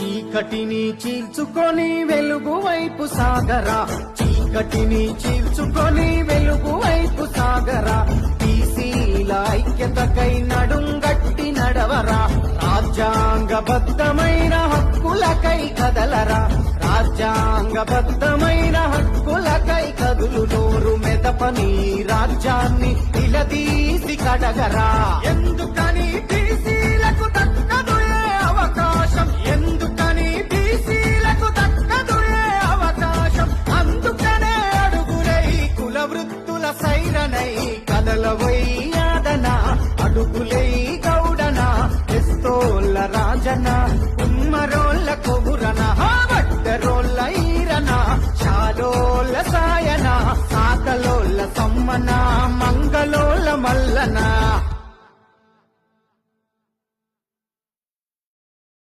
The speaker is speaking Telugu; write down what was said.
చీకటిని చీల్చుకొని వెలుగు వైపు సాగరా, చీకటిని చీల్చుకొని వెలుగు వైపు సాగరా, బీసీల ఐక్యతకై నడుంగట్టి నడవరా, రాజ్యాంగబద్ధమైన హక్కులకై కదలరా, రాజ్యాంగబద్ధమైన హక్కులకై కదులు నోరు మెదపని రాజ్యాన్ని నిలదీసి కడగరా. ఎందుకని బీసీలకు దక్కదు ఏ అవకాశం, ఎందుకని బీసీలకు దక్కదు ఏ అవకాశం, అందుకనే అడుగులై కుల వృత్తుల సైరనై కదలవై యాదన, అడుగులై గౌడన, ఎస్తోళ్ళ రాజన, ఉమ్మరోళ్ళ కొగురన, వడ్డరోళ్ళ ఈరన, షాలోళ్ళ సాయన, సాకలోళ్ళ సమ్మన, మంగళోళ్ళ మల్లన.